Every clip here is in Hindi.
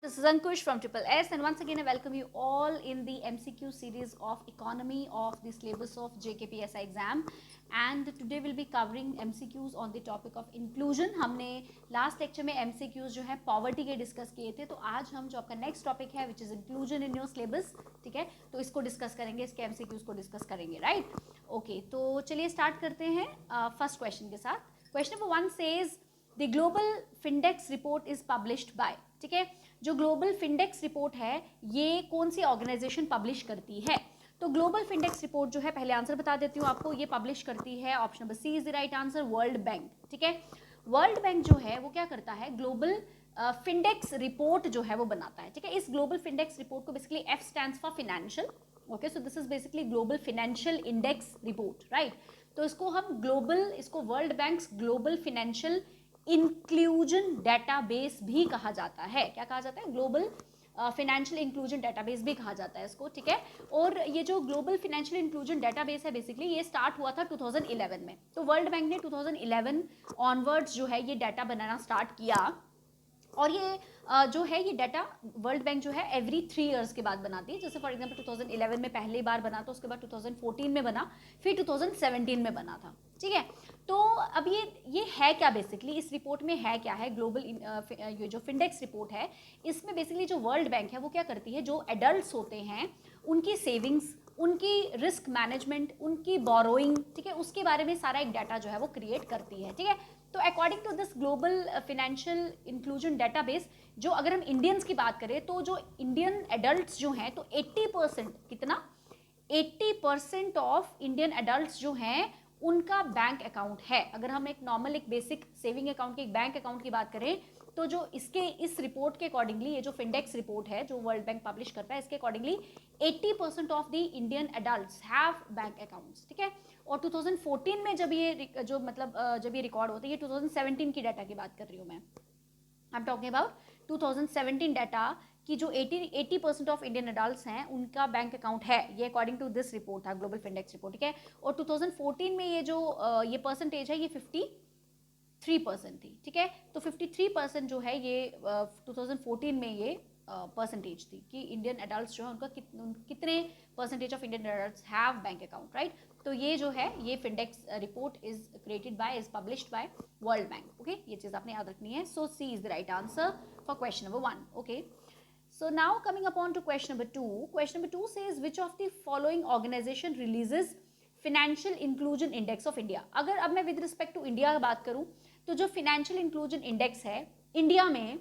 This is Ankush from Triple S, and once again I welcome you all in the MCQ series of economy of the syllabus of JKPSI exam. And today we'll be covering MCQs on the topic of inclusion. हमने लास्ट लेक्चर में MCQs जो है पॉवर्टी के डिस्कस किए थे, तो आज हम जो आपका नेक्स्ट टॉपिक है which is inclusion in your syllabus, ठीक है, तो इसको डिस्कस करेंगे, इसके MCQs को डिस्कस करेंगे, राइट? ओके, तो चलिए स्टार्ट करते हैं फर्स्ट क्वेश्चन के साथ. Question number 1 says the global findex report is published by, ठीक है, जो ग्लोबल फिंडेक्स रिपोर्ट है ये कौन सी ऑर्गेनाइजेशन पब्लिश करती है? तो ग्लोबल फिंडेक्स रिपोर्ट जो है, पहले आंसर बता देती हूँ आपको, ये पब्लिश करती है, option number C is the right answer, world bank, ठीक है. वर्ल्ड बैंक जो है वो क्या करता है, ग्लोबल फिंडेक्स रिपोर्ट जो है वो बनाता है, ठीक है. इस ग्लोबल फिंडेक्स रिपोर्ट को basically F stands for financial, okay, so this is basically global financial index report, right. तो इसको हम ग्लोबल, इसको world banks global financial inclusion database भी कहा जाता है. क्या कहा जाता है? ग्लोबल फिनेंशियल इंक्लूजन डेटाबेस भी कहा जाता है इसको, ठीक है. और ये जो ग्लोबल फिनेंशियल इंक्लूजन डेटाबेस है बेसिकली ये स्टार्ट हुआ था 2011 में. तो वर्ल्ड बैंक ने 2011 ऑनवर्ड्स जो है ये डाटा बनाना स्टार्ट किया, और ये जो है ये डाटा वर्ल्ड बैंक जो है एवरी 3 इयर्स के बाद बनाती है. जैसे फॉर एग्जांपल 2011 में पहली बार बना, तो उसके बाद 2014 में बना, फिर 2017 में बना था, ठीक है. तो अब ये है क्या बेसिकली, इस रिपोर्ट में है क्या है, ग्लोबल ये जो फिंडेक्स रिपोर्ट है, इसमें बेसिकली जो वर्ल्ड बैंक है वो क्या करती है, जो एडल्ट्स होते हैं उनकी सेविंग्स, उनकी रिस्क मैनेजमेंट, उनकी बोरोइंग, ठीक है, उसके बारे में सारा एक डाटा जो है वो क्रिएट करती है, ठीक है. तो according to this global financial inclusion database, जो अगर हम इंडियंस की बात करें तो जो इंडियन एडल्ट्स जो हैं, तो 80%, कितना, 80% ऑफ इंडियन एडल्ट्स जो हैं उनका बैंक अकाउंट है. अगर हम एक नॉर्मल, एक बेसिक सेविंग अकाउंट की, एक बैंक अकाउंट की बात करें, तो जो इसके इस रिपोर्ट के अकॉर्डिंगली, ये जो फिंडेक्स रिपोर्ट है जो वर्ल्ड बैंक पब्लिश करता है, इसके accordingly 80% of the Indian adults have bank accounts, ठीक है. और 2014 में जब ये जो मतलब जब ये रिकॉर्ड होता है, ये 2017 की डाटा की बात कर रही हूँ मैं, I am talking about 2017 data कि जो 80% ऑफ इंडियन एडल्ट्स हैं उनका बैंक अकाउंट है, ये अकॉर्डिंग टू दिस रिपोर्ट था, ग्लोबल फिंडेक्स रिपोर्ट, ठीक है. और 2014 में ये जो ये परसेंटेज है ये 53% थी, ठीक है. तो 53% जो है ये 2014 में ये परसेंटेज थी कि इंडियन एडल्ट्स जो है उनका कितने percentage of Indian adults have bank account, right. तो ये जो है ये findex report is created by, is published by world bank, okay. ये चीज आपने याद रखनी है. So C is the right answer for question number 1, okay. So now coming upon to question number 2. Question number 2 says which of the following organization releases financial inclusion index of India. अगर अब मैं with respect to India बात करूं, तो जो financial inclusion index है इंडिया में,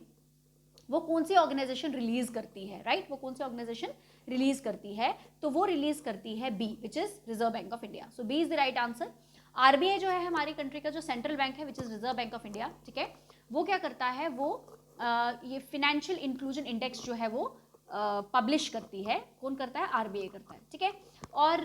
वो कौन सी ऑर्गेनाइजेशन रिलीज करती है, राइट. वो कौन सी ऑर्गेनाइजेशन रिलीज करती है? तो वो रिलीज करती है B, which is Reserve Bank of India. So B is the right answer. RBI जो है हमारी कंट्री का जो सेंट्रल बैंक है, which is Reserve Bank of India, ठीक है, वो क्या करता है, वो ये फिनेंशियल इंक्लूजन इंडेक्स जो है वो पब्लिश करती है. कौन करता है? आरबीआई करता है, ठीक है. और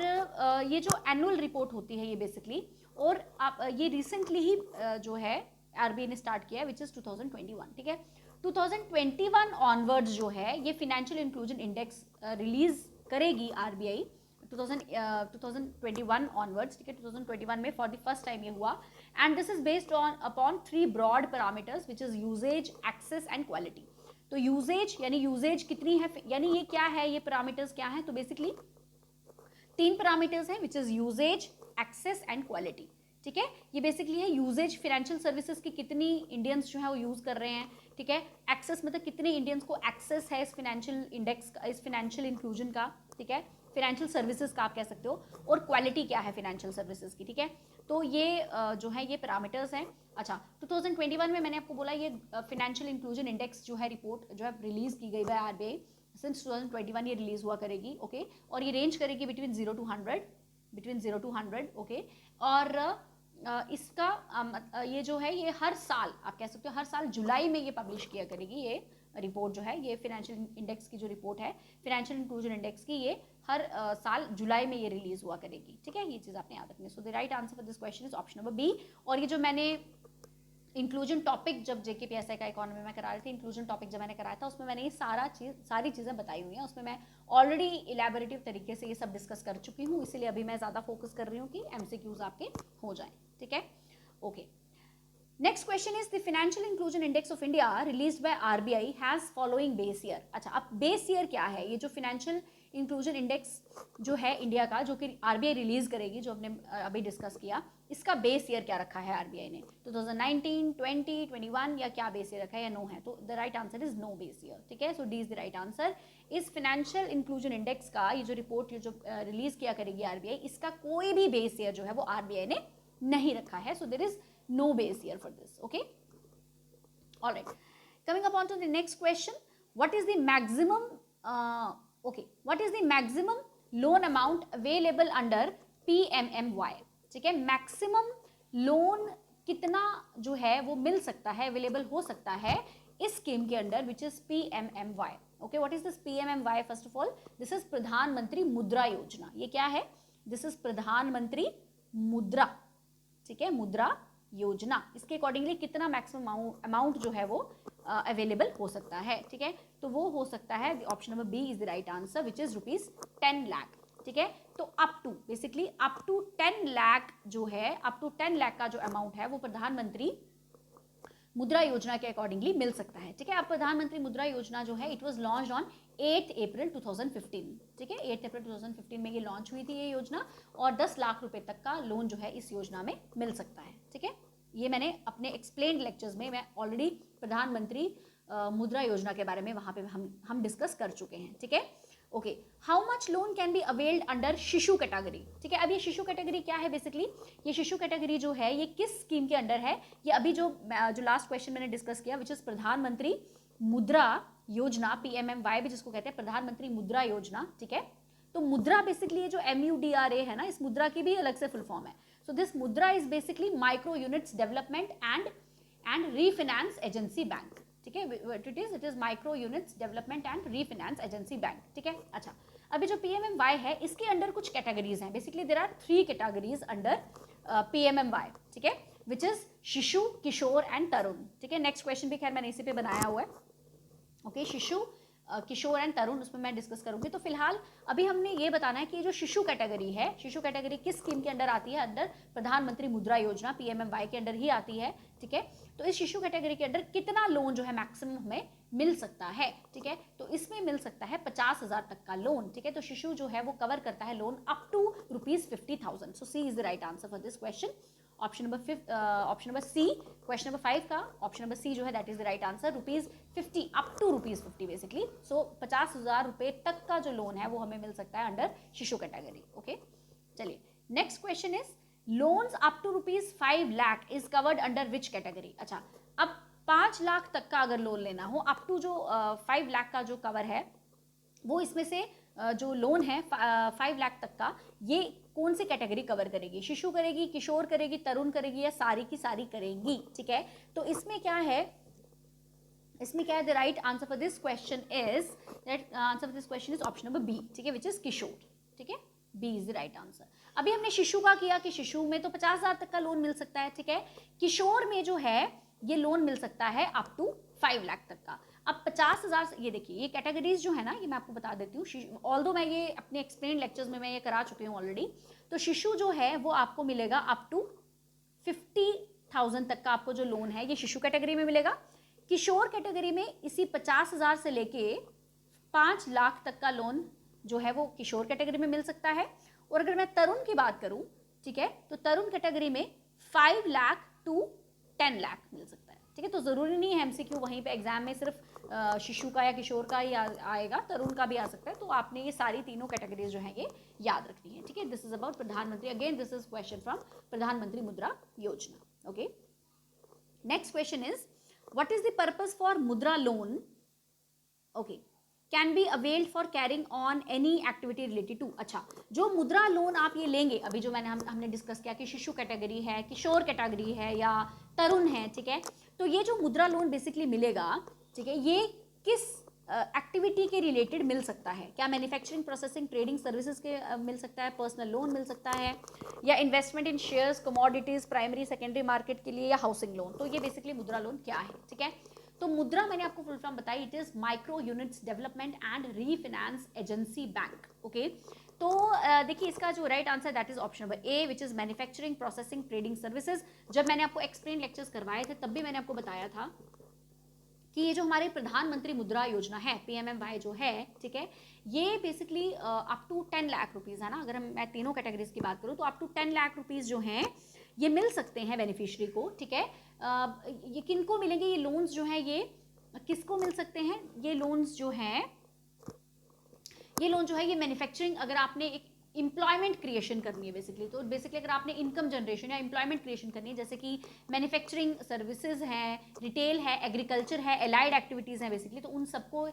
ये जो एनुअल रिपोर्ट होती है ये बेसिकली, और आप ये रिसेंटली ही जो है आरबीआई ने स्टार्ट किया है, विच इज 2021, ठीक है. 2021 ऑनवर्ड्स जो है ये फिनेंशियल इंक्लूजन इंडेक्स रिलीज करेगी आरबीआई 2021 ऑनवर्ड्स, ठीक है. 2021 में फॉर द फर्स्ट टाइम ये हुआ, and this is based on upon 3 broad parameters, which is usage, access and quality. तो यूजेज यानी यूजेज कितनी है, यानी ये क्या है, ये पैरामीटर्स क्या है, तो बेसिकली 3 पैरामीटर्स हैं, which is usage, access and quality, ठीक है. ये बेसिकली है यूजेज, फाइनेंशियल सर्विसेज की कितनी इंडियंस जो है वो यूज कर रहे हैं, ठीक है. एक्सेस मतलब कितने इंडियंस को एक्सेस है इस फाइनेंशियल इंडेक्स का, इस फाइनेंशियल इंक्लूजन का, ठीक है, फाइनेंशियल सर्विसेज का आप कह सकते हो. और क्वालिटी क्या है फाइनेंशियल सर्विसेज की, ठीक है. तो ये जो है ये पैरामीटर्स हैं. अच्छा, 2021 में मैंने आपको बोला ये फाइनेंशियल इंक्लूजन इंडेक्स जो है रिपोर्ट जो है रिलीज की गई है आरबीआई, सिंस 2021 ये रिलीज हुआ करेगी, ओके. और ये रेंज करेगी बिटवीन 0 to 100, ओके. और इसका ये जो है ये हर साल आप कह सकते हो हर साल जुलाई में ये पब्लिश किया करेगी. ये रिपोर्ट जो है, ये फाइनेंशियल इंडेक्स की जो रिपोर्ट है, फाइनेंशियल इंक्लूजन इंडेक्स की, ये हर साल जुलाई में ये रिलीज हुआ करेगी, ठीक है. ये चीज आपने याद रखनी है. So the right answer for this question is option number B. और ये जो मैंने इंक्लूजन टॉपिक जब जेकेपीएसआई का इकोनॉमी में करा रही थी, इंक्लूजन टॉपिक जब मैंने कराया था, उसमें मैंने ये सारी चीज़ें बताई हुई हैं. उसमें मैं ऑलरेडी इलेबोरेटिव तरीके से ये सब डिस्कस कर चुकी हूँ, इसीलिए अभी मैं ज़्यादा फोकस कर रही हूँ कि एमसीक्यूज आपके हो जाएं, ठीक है. Okay, next question is the financial inclusion index of India released by RBI has following base year. अच्छा, अब बेस ईयर क्या है? ये जो फाइनेंशियल इंक्लूजन इंडेक्स जो है इंडिया का, जो कि आरबीआई रिलीज करेगी, जो हमने अभी डिस्कस किया, इसका बेस ईयर क्या रखा है आरबीआई ने? 2019, 20, 21 या क्या बेस ईयर रखा है या नो है? तो the right answer is no base year. ठीक है, so D is the right answer. इस फाइनेंशियल इंक्लूजन इंडेक्स का ये जो रिपोर्ट, ये जो रिलीज किया करेगी आरबीआई, इसका कोई भी बेस ईयर जो है वो आरबीआई ने नहीं रखा है। So there is no base year for this. Okay, all right, coming upon to the next question, what is the maximum what is the maximum loan amount available under PMMY? ठीक है, मैक्सिमम लोन कितना जो है वो मिल सकता है, अवेलेबल हो सकता है इस स्कीम के under, which is PMMY. Okay, what is this PMMY? First of all, this is प्रधानमंत्री मुद्रा योजना. ये क्या है? दिस इज प्रधानमंत्री मुद्रा, ठीक है, मुद्रा योजना. इसके अकॉर्डिंगली कितना मैक्सिमम अमाउंट जो है वो अवेलेबल हो सकता है? ठीक है, तो वो हो सकता है, option number B is the right answer, which is ₹10 lakh. ठीक है, तो up to, basically up to 10 lakh जो है, अप टू 10 लाख का जो अमाउंट है वो प्रधानमंत्री मुद्रा योजना के अकॉर्डिंगली मिल सकता है. ठीक है, अब प्रधानमंत्री मुद्रा योजना जो है, इट वाज लॉन्च्ड ऑन 8 अप्रैल 2015. ठीक है, 8 अप्रैल 2015 में ये लॉन्च हुई थी ये योजना, और 10 लाख रुपए तक का लोन जो है इस योजना में मिल सकता है. ठीक है, ये मैंने अपने एक्सप्लेन्ड लेक्चर्स में मैं ऑलरेडी प्रधानमंत्री मुद्रा योजना के बारे में वहां पे हम डिस्कस कर चुके हैं. ठीक है, okay. How much loan can be availed under Shishu category? ठीक है, अब ये शिशु कैटेगरी क्या है? बेसिकली ये शिशु कैटेगरी जो है ये किस स्कीम के अंडर है? ये अभी जो लास्ट क्वेश्चन मैंने डिस्कस किया, विच इज प्रधानमंत्री मुद्रा योजना, PMMY भी जिसको कहते हैं, प्रधानमंत्री मुद्रा योजना. ठीक है, तो मुद्रा बेसिकली ये जो MUDRA है ना, इस मुद्रा की भी अलग से फुल फॉर्म है. सो दिस मुद्रा is basically micro units development and refinance agency bank. ठीक है, it is micro units development and refinance agency bank. ठीक है, अच्छा, अभी जो PMMY है इसके अंडर कुछ कैटेगरीज हैं. Basically there are 3 categories under PMMY. ठीक है, विच इज शिशु, किशोर एंड तरुण. ठीक है, नेक्स्ट क्वेश्चन भी खैर मैंने इसी पे बनाया हुआ है. ओके, शिशु, किशोर एंड तरुण, उसमें मैं डिस्कस करूंगी. तो फिलहाल अभी हमने ये बताना है कि ये जो शिशु कैटेगरी है, शिशु कैटेगरी किस स्कीम के अंडर आती है? अंडर प्रधानमंत्री मुद्रा योजना, PMMY के अंडर ही आती है. ठीक है, तो इस शिशु कैटेगरी के अंडर कितना लोन जो है मैक्सिमम हमें मिल सकता है? ठीक है, तो इसमें मिल सकता है 50,000 तक का लोन. ठीक है, तो शिशु जो है वो कवर करता है loan up to ₹50,000. So C is the right answer for this question. Option number C, question number 5 का ऑप्शन नंबर सी जो है that is the right answer. ₹50 up to ₹50 basically. So 50,000 रुपए तक का जो लोन है वो हमें मिल सकता है अंडर शिशु कैटेगरी. ओके, चलिए next question is loans up to ₹5 lakh is covered under which category? अच्छा, अब 5 लाख तक का अगर लोन लेना हो, अप टू जो 5 लाख का जो कवर है वो इसमें से जो लोन है 5 लाख तक का, ये कौन सी कैटेगरी कवर करेगी? शिशु करेगी, किशोर करेगी, तरुण करेगी, या सारी की सारी करेगी? ठीक है, तो इसमें क्या है, the right answer for this question is, option number B. ठीक है, विच इज किशोर. ठीक है, B is the right answer. अभी हमने शिशु का किया कि शिशु में तो 50,000 तक का लोन मिल सकता है. ठीक है, किशोर में जो है ये लोन मिल सकता है अप टू 5 लाख तक का. अब 50,000, ये देखिए ये कैटेगरीज जो है ना, ये मैं आपको बता देती हूँ. ऑल्दो मैं ये अपने एक्सप्लेन लेक्चर्स में मैं ये करा चुकी हूँ ऑलरेडी. तो शिशु जो है वो आपको मिलेगा अप टू 50,000 तक का आपको जो लोन है ये शिशु कैटेगरी में मिलेगा. किशोर कैटेगरी में इसी 50,000 से लेके 5 लाख तक का लोन जो है वो किशोर कैटेगरी में मिल सकता है. और अगर मैं तरुण की बात करूं, ठीक है, तो तरुण कैटेगरी में 5 लाख टू 10 लाख मिल सकता है. ठीक है, तो जरूरी नहीं है MCQ वहीं पे एग्जाम में सिर्फ शिशु का या किशोर का ही आएगा, तरुण का भी आ सकता है. तो आपने ये सारी तीनों कैटेगरीज जो हैं ये याद रखनी है. ठीक है, this is about Pradhanmantri. Again this is question from Pradhanmantri Mudra Yojana. Okay, next question is what is the purpose for Mudra loan? Okay, can be availed for carrying on any activity related to. अच्छा, जो मुद्रा लोन आप ये लेंगे, अभी जो हमने डिस्कस किया कि शिशु कैटेगरी है, किशोर कैटेगरी है या तरुण है. ठीक है, तो ये जो मुद्रा लोन बेसिकली मिलेगा, ठीक है, ये किस एक्टिविटी के रिलेटेड मिल सकता है? क्या मैन्युफैक्चरिंग, प्रोसेसिंग, ट्रेडिंग सर्विसेज के मिल सकता है, पर्सनल लोन मिल सकता है, या इन्वेस्टमेंट इन shares, commodities, primary secondary market के लिए, या हाउसिंग लोन? तो ये बेसिकली मुद्रा लोन क्या है? ठीक है, तो मुद्रा मैंने आपको फुल फॉर्म बताई, it is micro units development and refinance agency bank. Okay, तो देखिए इसका जो right answer that is option number A which is manufacturing processing trading services. जब मैंने आपको एक्सप्लेन लेक्चर्स करवाए थे तब भी मैंने आपको बताया था कि ये जो हमारे प्रधानमंत्री मुद्रा योजना है PMMY जो है, ठीक है, ये basically up to 10 lakh rupees है ना, अगर मैं तीनों कैटेगरीज की बात करूँ तो अप टू 10 लाख रुपीज़ जो हैं ये मिल सकते हैं बेनिफिशियरी को, ठीक है। ये किनको मिलेंगे ये लोन्स जो है, ये किसको मिल सकते हैं ये लोन्स जो हैं, ये लोन जो है ये मैन्युफैक्चरिंग, अगर आपने एक एम्प्लॉयमेंट क्रिएशन करनी है बेसिकली, तो बेसिकली अगर आपने इनकम जनरेशन या एम्प्लॉयमेंट क्रिएशन करनी है, जैसे कि मैन्युफैक्चरिंग सर्विसेज है, रिटेल है, एग्रीकल्चर है, एलाइड एक्टिविटीज़ हैं बेसिकली, तो उन सबको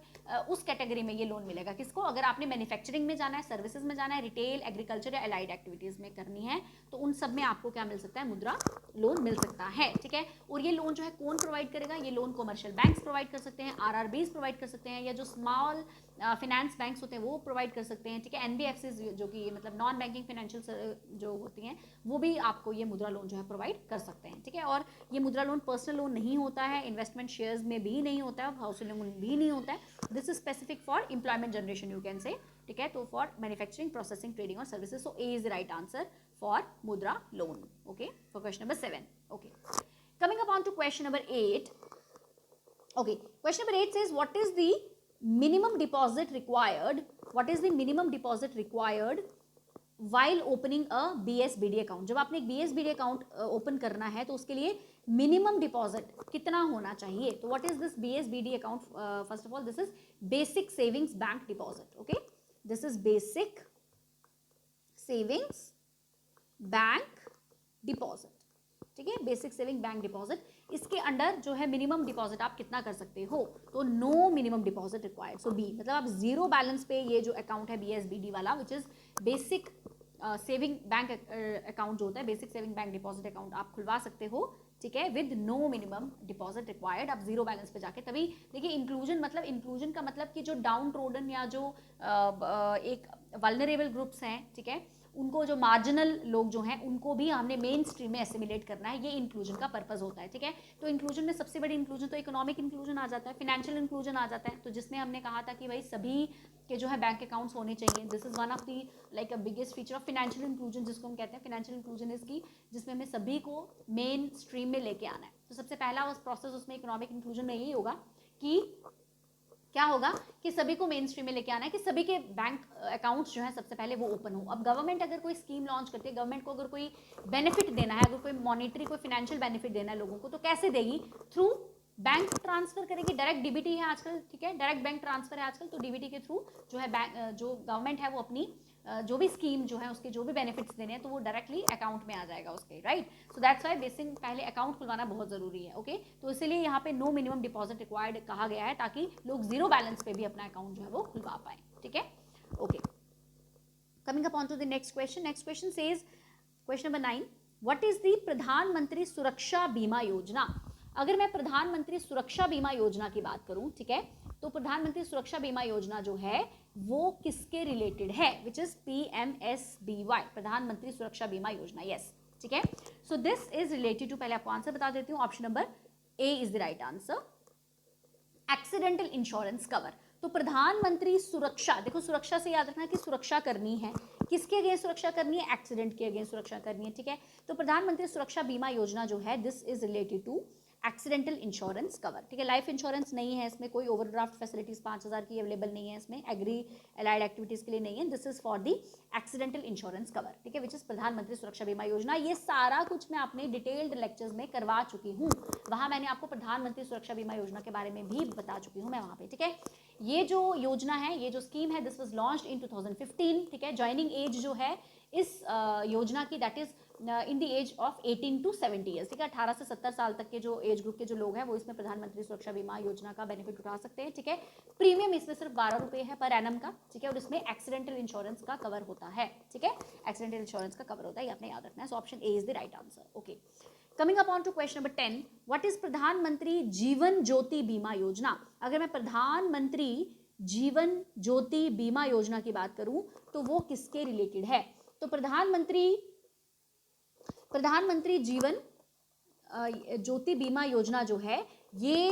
उस कैटेगरी में ये लोन मिलेगा। किसको? अगर आपने मैन्युफैक्चरिंग में जाना है, सर्विसेज में जाना है, रिटेल, एग्रीकल्चर या एलाइड एक्टिविटीज़ में करनी है, तो उन सब में आपको क्या मिल सकता है? मुद्रा लोन मिल सकता है, ठीक है। और ये लोन जो है कौन प्रोवाइड करेगा? ये लोन कमर्शियल बैंक्स प्रोवाइड कर सकते हैं, RRBs प्रोवाइड कर सकते हैं, या जो स्मॉल फिनेंस बैंक्स होते हैं वो प्रोवाइड कर सकते हैं, ठीक है। NBFCs जो कि मतलब नॉन बैंकिंग फाइनेंशियल जो होती हैं वो भी आपको ये मुद्रा लोन जो है प्रोवाइड कर सकते हैं, ठीक है। और ये मुद्रा लोन पर्सनल लोन नहीं होता है, इन्वेस्टमेंट शेयर्स में भी नहीं होता है, हाउसिंग लोन भी नहीं होता है। This is specific for employment generation you can say, ठीक है। तो फॉर मैन्युफैक्चरिंग, प्रोसेसिंग, ट्रेडिंग और services, so A is the right answer for Mudra loan, okay, for question number 7, okay. Coming upon to question number 8. Okay, question number 8 says what is the minimum deposit required? What is the minimum deposit required while opening a BSBD account? जब आपने एक BSBD account ओपन करना है तो उसके लिए मिनिमम डिपॉजिट कितना होना चाहिए? तो what is this BSBD account? First of all, this is basic savings bank deposit. Okay, this is basic savings bank deposit. ठीक है, बेसिक सेविंग बैंक डिपॉजिट। इसके अंडर जो है मिनिमम डिपॉजिट आप कितना कर सकते हो? तो नो मिनिमम डिपॉजिट रिक्वायर्ड, सो बी, मतलब आप जीरो बैलेंस पे ये जो अकाउंट है BSBD वाला, which is basic saving bank account जो होता है, basic saving bank deposit account आप खुलवा सकते हो, ठीक है, with no minimum deposit required. आप जीरो बैलेंस पे जाके, तभी देखिए इंक्लूजन, मतलब इंक्लूजन का मतलब कि जो डाउन ट्रोडन या जो एक वल्नरेबल ग्रुप्स हैं, ठीक है, उनको, जो मार्जिनल लोग जो हैं उनको भी हमने मेन स्ट्रीम में एसिमिलेट करना है, ये इंक्लूजन का पर्पस होता है, ठीक है। तो इंक्लूजन में सबसे बड़ी इंक्लूजन तो इकोनॉमिक इंक्लूजन आ जाता है, फाइनेंशियल इंक्लूजन आ जाता है, तो जिसमें हमने कहा था कि भाई सभी के जो है बैंक अकाउंट्स होने चाहिए। This is one of the like a biggest feature of financial inclusion, जिसको हम कहते हैं फाइनेंशियल इंक्लूजन इज की, जिसमें हमें सभी को मेन स्ट्रीम में लेके आना है। तो सबसे पहला उस प्रोसेस उसमें इकोनॉमिक इंक्लूजन में यही होगा कि क्या होगा कि सभी को मेन स्ट्रीम में लेके आना है, कि सभी के बैंक अकाउंट्स जो है सबसे पहले वो ओपन हो। अब गवर्नमेंट अगर कोई स्कीम लॉन्च करती है, गवर्नमेंट को अगर कोई बेनिफिट देना है, अगर कोई मॉनिटरी, कोई फाइनेंशियल बेनिफिट देना है लोगों को, तो कैसे देगी? थ्रू बैंक ट्रांसफर करेगी, डायरेक्ट DBT है आजकल, ठीक है, डायरेक्ट बैंक ट्रांसफर है आजकल, तो DBT के थ्रू जो है बैंक, जो गवर्नमेंट है वो अपनी जो भी स्कीम जो है उसके जो भी बेनिफिट्स देने हैं तो वो डायरेक्टली अकाउंट में आ जाएगा उसके, right. So that's why basic पहले अकाउंट खुलवाना बहुत जरूरी है, ओके। तो इसीलिए यहाँ पे नो मिनिमम डिपॉजिट रिक्वायर्ड कहा गया है, ताकि लोग जीरो बैलेंस पे भी अपना अकाउंट जो है वो खुलवा पाए, ठीक है, okay. Coming upon to the next question. Next question says, question number 9, what is the प्रधानमंत्री सुरक्षा बीमा योजना? अगर मैं प्रधानमंत्री सुरक्षा बीमा योजना की बात करूं, ठीक है, तो प्रधानमंत्री सुरक्षा बीमा योजना जो है वो किसके रिलेटेड है? विच इज PMSBY, प्रधानमंत्री सुरक्षा बीमा योजना, यस, ठीक है। So this is related to, पहले आपको आंसर बता देती हूँ, option number A is the right answer, accidental insurance cover. तो प्रधानमंत्री सुरक्षा, देखो सुरक्षा से याद रखना कि सुरक्षा करनी है, किसके अगेंस्ट सुरक्षा करनी है? एक्सीडेंट के अगेंस्ट सुरक्षा करनी है, ठीक है। तो प्रधानमंत्री सुरक्षा बीमा योजना जो है, this is related to accidental insurance cover, ठीक है। लाइफ इंश्योरेंस नहीं है इसमें, कोई ओवरड्राफ्ट फैसिलिटीज 5000 की अवेलेबल नहीं है इसमें, एग्री एलाइड एक्टिविटीज के लिए नहीं है। This is for the accidental insurance cover, ठीक है, विच इज प्रधानमंत्री सुरक्षा बीमा योजना। ये सारा कुछ मैं अपने डिटेल्ड लेक्चर्स में करवा चुकी हूँ, वहां मैंने आपको प्रधानमंत्री सुरक्षा बीमा योजना के बारे में भी बता चुकी हूँ मैं वहां पे, ठीक है। ये जो योजना है, ये जो स्कीम है, दिस वाज लॉन्च्ड इन 2015, ठीक है। ज्वाइनिंग एज जो है इस योजना की, that is in the age of 18 to 70 years, ठीक है। 18 से 70 साल तक के जो एज ग्रुप के जो लोग हैं वो इसमें प्रधानमंत्री सुरक्षा बीमा योजना का बेनिफिट उठा सकते हैं, ठीक है। प्रीमियम इसमें सिर्फ 12 रुपए है पर एनम का, ठीक है, और इसमें एक्सीडेंटल इंश्योरेंस का कवर होता है, ठीक है, एक्सीडेंटल इंश्योरेंस का कवर होता है, ये आपने याद रखना है। So option A is the right answer, okay. Coming upon to question number 10, what is प्रधानमंत्री जीवन ज्योति बीमा योजना? अगर मैं प्रधानमंत्री जीवन ज्योति बीमा योजना की बात करूं तो वो किसके रिलेटेड है? तो प्रधानमंत्री जीवन ज्योति बीमा योजना जो है ये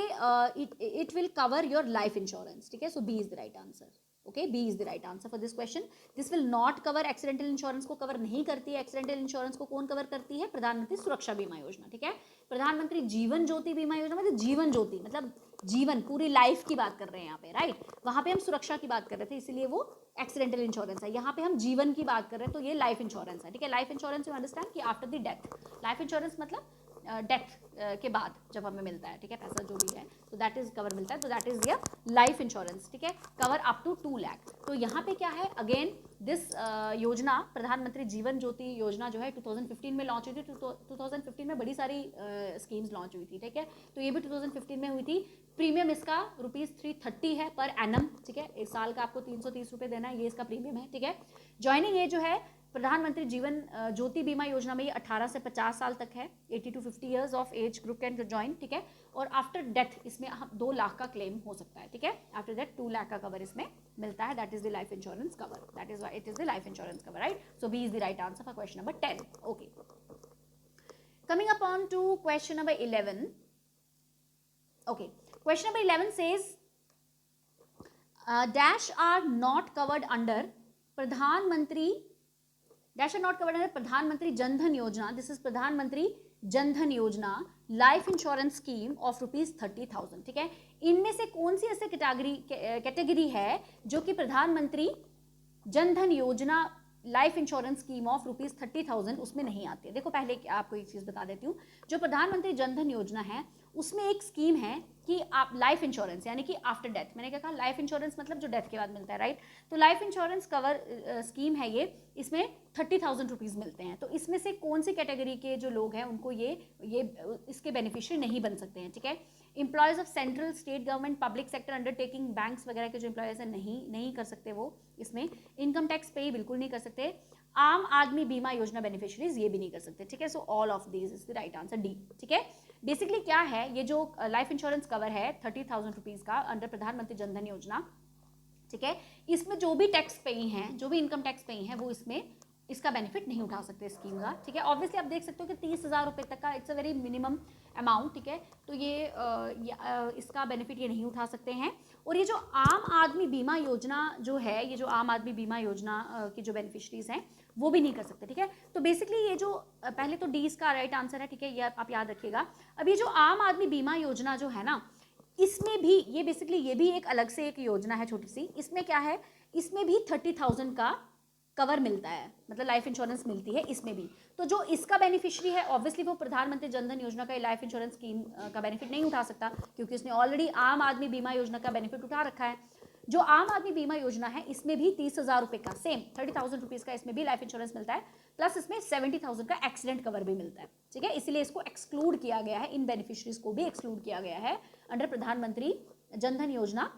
it will cover your life insurance, ठीक है। So B is the right answer, okay, B is the right answer for this question. This will not cover accidental insurance को कवर नहीं करती है. एक्सीडेंटल इंश्योरेंस को कौन कवर करती है? प्रधानमंत्री सुरक्षा बीमा योजना. ठीक है, प्रधानमंत्री जीवन ज्योति बीमा योजना मतलब जीवन ज्योति मतलब जीवन पूरी लाइफ की बात कर रहे हैं यहाँ पे, राइट. वहां पे हम सुरक्षा की बात कर रहे थे इसलिए वो एक्सीडेंटल इंश्योरेंस है. यहाँ पे हम जीवन की बात कर रहे हैं तो ये लाइफ इंश्योरेंस है. ठीक है, लाइफ इंश्योरेंस यू अंडरस्टैंड कि after the death, life insurance मतलब डेथ के बाद जब हमें मिलता है, ठीक है, पैसा जो भी है, तो दैट इज कवर मिलता है, तो that is your life insurance. ठीक है, कवर अप टू 2 लाख. तो यहाँ पे क्या है, अगेन दिस योजना प्रधानमंत्री जीवन ज्योति योजना जो है 2015 में लॉन्च हुई थी. 2015 में बड़ी सारी स्कीम्स लॉन्च हुई थी. ठीक है, तो ये भी 2015 में हुई थी. प्रीमियम इसका ₹330 है पर एनम. ठीक है, एक साल का आपको 330 रुपये देना है, ये इसका प्रीमियम है. ठीक है, ज्वाइनिंग एज जो है प्रधानमंत्री जीवन ज्योति बीमा योजना में ये 18 से 50 साल तक है. 80 to 50 years of age group can join. ठीक है, और आफ्टर डेथ इसमें 2 लाख का क्लेम हो सकता है. ठीक है, आफ्टर डेथ 2 लाख का कवर इसमें मिलता है. That is the life insurance cover. That is why it is the life insurance cover, right. So B is the right answer for question number 10. Okay, coming upon to question number 11. Okay, question number 11 says dash are not covered under प्रधानमंत्री dash are not covered under प्रधानमंत्री जनधन योजना. दिस इज प्रधानमंत्री जनधन योजना लाइफ इंश्योरेंस स्कीम ऑफ ₹30,000. ठीक है, इनमें से कौन सी ऐसे कैटेगरी है जो कि प्रधानमंत्री जनधन योजना लाइफ इंश्योरेंस स्कीम ऑफ ₹30,000 उसमें नहीं आती है? देखो, पहले आपको एक चीज बता देती हूँ. जो प्रधानमंत्री जनधन योजना है उसमें एक स्कीम है कि आप लाइफ इंश्योरेंस यानी कि आफ्टर डेथ, मैंने क्या कहा, लाइफ इंश्योरेंस मतलब जो डेथ के बाद मिलता है, राइट. तो लाइफ इंश्योरेंस कवर स्कीम है ये, इसमें 30,000 रुपीज़ मिलते हैं. तो इसमें से कौन सी कैटेगरी के जो लोग हैं उनको ये इसके बेनिफिशियरी नहीं बन सकते हैं. ठीक है, employees of central state government public sector undertaking banks वगैरह के जो एम्प्लॉयज़ हैं नहीं कर सकते वो इसमें. इनकम टैक्स पे बिल्कुल नहीं कर सकते. आम आदमी बीमा योजना बेनिफिशियरीज ये भी नहीं कर सकते. ठीक है, so all of these is the right answer, D. ठीक है, बेसिकली क्या है, ये जो लाइफ इंश्योरेंस कवर है 30,000 रुपीज़ का अंडर प्रधानमंत्री जनधन योजना, ठीक है, इसमें जो भी टैक्स पेई हैं, जो भी इनकम टैक्स पेई हैं, वो इसमें इसका बेनिफिट नहीं उठा सकते स्कीम का. ठीक है, ऑब्वियसली आप देख सकते हो कि 30,000 रुपये तक का it's a very minimum amount. ठीक है, तो ये इसका बेनिफिट ये नहीं उठा सकते हैं. और ये जो आम आदमी बीमा योजना जो है, ये जो आम आदमी बीमा योजना की जो बेनिफिशरीज हैं वो भी नहीं कर सकते. ठीक है, तो बेसिकली ये जो पहले तो डी इसका राइट आंसर है. ठीक है, ये आप याद रखिएगा. अब ये जो आम आदमी बीमा योजना जो है ना, इसमें भी ये बेसिकली ये भी एक अलग से एक योजना है छोटी सी. इसमें क्या है, इसमें भी 30,000 का कवर मिलता है, मतलब लाइफ इंश्योरेंस मिलती है इसमें भी. तो जो इसका बेनिफिशियरी है ऑब्वियसली वो प्रधानमंत्री जनधन योजना का लाइफ इंश्योरेंस स्कीम का बेनिफिट नहीं उठा सकता, क्योंकि उसने ऑलरेडी आम आदमी बीमा योजना का बेनिफिट उठा रखा है. जो आम आदमी बीमा योजना है इसमें भी 30,000 रुपये का सेम 30,000 रुपीज़ का इसमें भी लाइफ इंश्योरेंस मिलता है, प्लस इसमें 70,000 का एक्सीडेंट कवर भी मिलता है. ठीक है, इसलिए इसको एक्सक्लूड किया गया है, इन बेनिफिशरीज को भी एक्सक्लूड किया गया है अंडर प्रधानमंत्री जनधन योजना,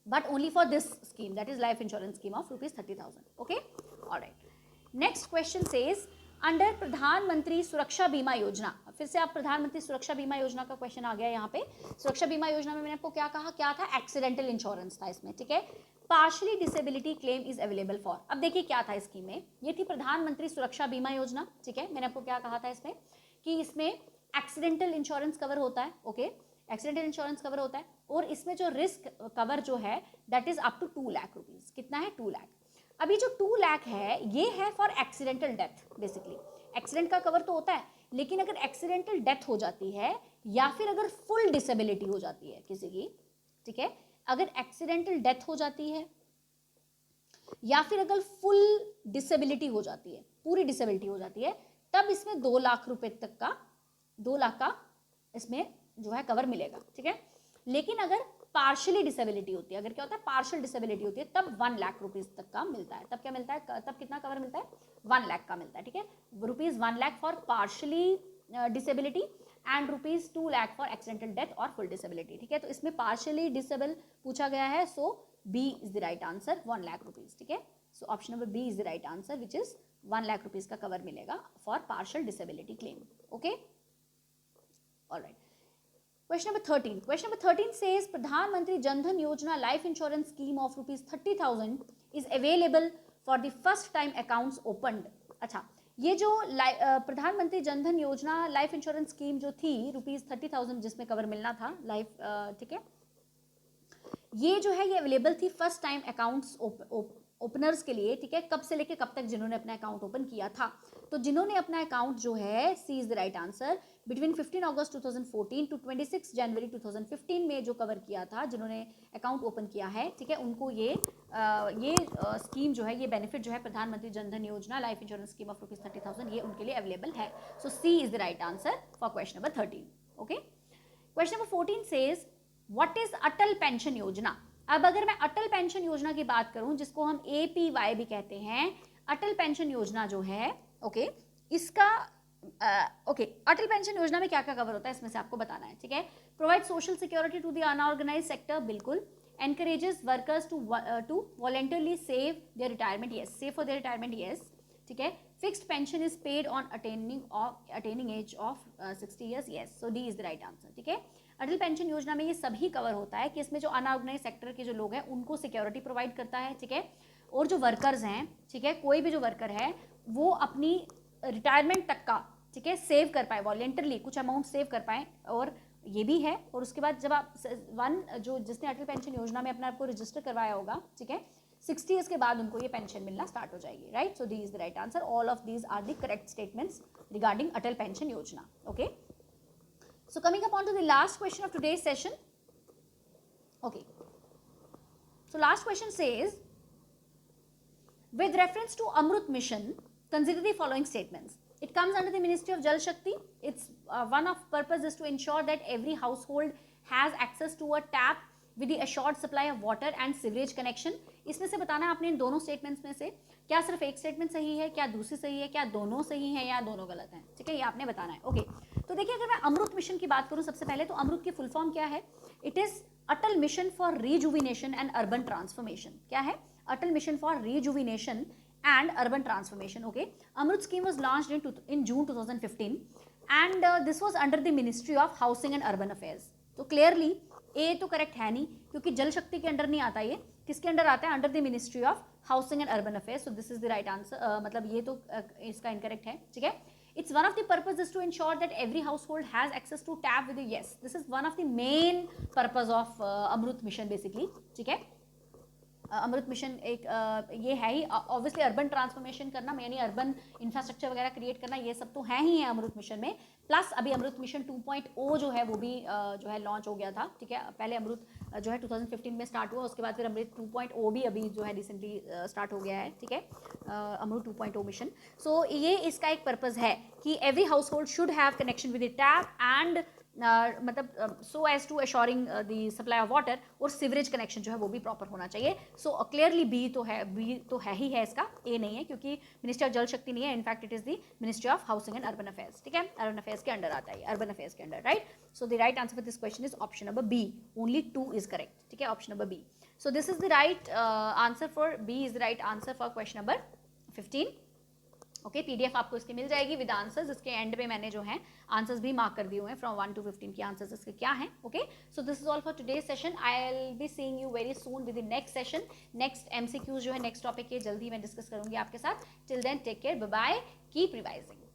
but only for this scheme, that is life insurance scheme of ₹30,000. Okay, all right. Next question says under प्रधानमंत्री सुरक्षा बीमा योजना. फिर से आप प्रधानमंत्री सुरक्षा बीमा योजना का क्वेश्चन आ गया यहाँ पे. सुरक्षा बीमा योजना में मैंने आपको क्या कहा, क्या था, एक्सीडेंटल इंश्योरेंस था इसमें. ठीक है, partially disability claim is available for. अब देखिए क्या था स्कीम में, ये थी प्रधानमंत्री सुरक्षा बीमा योजना. ठीक है, मैंने आपको क्या कहा था इसमें कि इसमें एक्सीडेंटल इंश्योरेंस कवर होता है. ओके, एक्सीडेंटल इंश्योरेंस कवर होता है, और इसमें जो रिस्क कवर जो है that is up to 2 lakh rupees. कितना है, 2 लाख. अभी जो 2 लाख है ये है for accidental death. Basically accident का कवर तो होता है, लेकिन अगर एक्सीडेंटल डेथ हो जाती है या फिर अगर फुल डिसेबिलिटी हो जाती है किसी की, ठीक है, अगर एक्सीडेंटल डेथ हो जाती है या फिर अगर फुल डिसेबिलिटी हो जाती है, पूरी डिसेबिलिटी हो जाती है, तब इसमें 2 लाख रुपए तक का 2 लाख का इसमें जो है कवर मिलेगा. ठीक है, लेकिन अगर पार्शियली डिसेबिलिटी होती है, अगर क्या होता है, पार्शियल डिसेबिलिटी होती है, तब 1 लाख रुपीज़ तक का मिलता है. तब क्या मिलता है, तब कितना कवर मिलता है, 1 लाख का मिलता है. ठीक है, ₹1 lakh for partially disability and ₹2 lakh for accidental death और फुल डिसेबिलिटी. ठीक है, तो इसमें पार्शियली डिसेबल पूछा गया है, so B is the right answer, 1 lakh rupees. ठीक है, so option number B is the right answer, which is 1 lakh rupees का कवर मिलेगा for partial disability claim. Okay, alright. Question number 13. Question number 13 says प्रधानमंत्री जनधन योजना life insurance scheme of ₹30,000 is available for the first time accounts opened. अच्छा, ये जो प्रधानमंत्री जनधन योजना लाइफ इंश्योरेंस स्कीम जो थी ₹30,000 जिसमें कवर मिलना था लाइफ, ठीक है, ये जो है ये अवेलेबल थी फर्स्ट टाइम अकाउंट्स ओपनर्स के लिए, ठीक है, कब से लेके कब तक जिन्होंने अपना अकाउंट ओपन किया था। तो जिन्होंने अपना अकाउंट जो है, C is the right answer, between 15 August 2014 to 26 January 2015 में जो कवर किया था, जिन्होंने अकाउंट ओपन किया है, ठीक है, उनको ये स्कीम जो है, ये बेनिफिट जो है प्रधानमंत्री जनधन योजना लाइफ इंश्योरेंस स्कीम ऑफ ₹30,000, ये उनके लिए अवेलेबल है। So C is the right answer for question number 13। Okay, question number 14 says what is Atal pension Yojana. अब अगर मैं अटल पेंशन योजना की बात करूं, जिसको हम APY भी कहते हैं, अटल पेंशन योजना जो है, ओके, इसका अटल पेंशन योजना में क्या क्या कवर होता है, इसमें से आपको बताना है, ठीक है। Provide social security to the unorganise sector, बिल्कुल। Encourages workers to voluntarily save their retirement, yes, save for their retirement, yes, ठीक है। Fixed pension is paid on attaining age of 60 years, yes, so D is the right answer, ठीक है। अटल पेंशन योजना में ये सभी कवर होता है कि इसमें जो अनऑर्गेनाइज सेक्टर के जो लोग हैं उनको सिक्योरिटी प्रोवाइड करता है, ठीक है, और जो वर्कर्स हैं, ठीक है, कोई भी जो वर्कर है वो अपनी रिटायरमेंट तक का, ठीक है, सेव कर पाए, वॉलंटरली कुछ अमाउंट सेव कर पाए, और ये भी है। और उसके बाद जब आप जो जिसने अटल पेंशन योजना में अपने आपको रजिस्टर करवाया होगा, ठीक है, 60 ईयर्स के बाद उनको ये पेंशन मिलना स्टार्ट हो जाएगी, right. So D is the right answer, all of these are the correct statements regarding Atal pension Yojana. Okay, so coming upon to the last question of today's session. Okay, so last question says, with reference to Amrut mission, consider the following statements. It comes under the Ministry of Jal Shakti. Its one of purpose is to ensure that every household has access to a tap with the assured supply of water and sewerage connection. इसमें से बताना है आपने इन दोनों स्टेटमेंट्स में से क्या सिर्फ एक स्टेटमेंट सही है, क्या दूसरी सही है, क्या दोनों सही है, या दोनों गलत हैं, ठीक है, ये आपने बताना है। ओके, तो देखिए अगर मैं अमृत मिशन की बात करूं सबसे पहले, तो अमृत की फुल फॉर्म क्या है? It is Atal mission for rejuvenation and urban transformation. क्या है? Atal mission for rejuvenation and urban transformation. Okay, Amrut scheme was launched in June 2015 and this was under the Ministry of Housing and Urban Affairs. तो clearly A तो करेक्ट है नहीं, क्योंकि जल शक्ति के अंडर नहीं आता, ये किसके अंडर आता है? Under the ministry of housing and urban affairs. So this is the right answer, मतलब ये तो इसका इनकरेक्ट है, ठीक है। It's one of the purpose is to ensure that every household has access to tap with the, yes, this is one of the main purpose of Amrut mission basically, ठीक है। अमृत मिशन एक ये है ही, ऑब्वियसली अर्बन ट्रांसफॉर्मेशन करना, यानी अर्बन इंफ्रास्ट्रक्चर वगैरह क्रिएट करना, ये सब तो है ही है अमृत मिशन में। प्लस अभी अमृत मिशन 2.0 जो है वो भी जो है लॉन्च हो गया था, ठीक है। पहले अमृत जो है 2015 में स्टार्ट हुआ, उसके बाद फिर अमृत 2.0 भी अभी जो है रिसेंटली स्टार्ट हो गया है, ठीक है, अमृत 2.0 मिशन। सो ये इसका एक पर्पज़ है कि every household should have connection with the tap and मतलब so as to assuring the supply of water, और सीवरेज कनेक्शन जो है वो भी प्रॉपर होना चाहिए। सो क्लियरली बी तो है ही है इसका, ए नहीं है, क्योंकि मिनिस्ट्री ऑफ जल शक्ति नहीं है, in fact it is the ministry of housing and urban affairs, ठीक है, अर्बन अफेयर्स के अंडर आता है, अर्बन अफेयर्स के under, right. So the right answer for this question is option number B, only 2 is correct, ठीक है, option number B. So this is the right answer for B, is the right answer for question number 15। Okay, PDF आपको इसकी मिल जाएगी विद आंसर्स। इसके एंड पे मैंने जो है आंसर्स भी मार्क कर दिए हुए हैं फ्रॉम 1 to 15 की आंसर्स इसके क्या हैं। Okay, so this is all for today session. I will be seeing you very soon with the next session. Next MCQs जो है नेक्स्ट टॉपिक के जल्दी मैं डिस्कस करूंगी आपके साथ। Till then take care, bye bye, keep revising.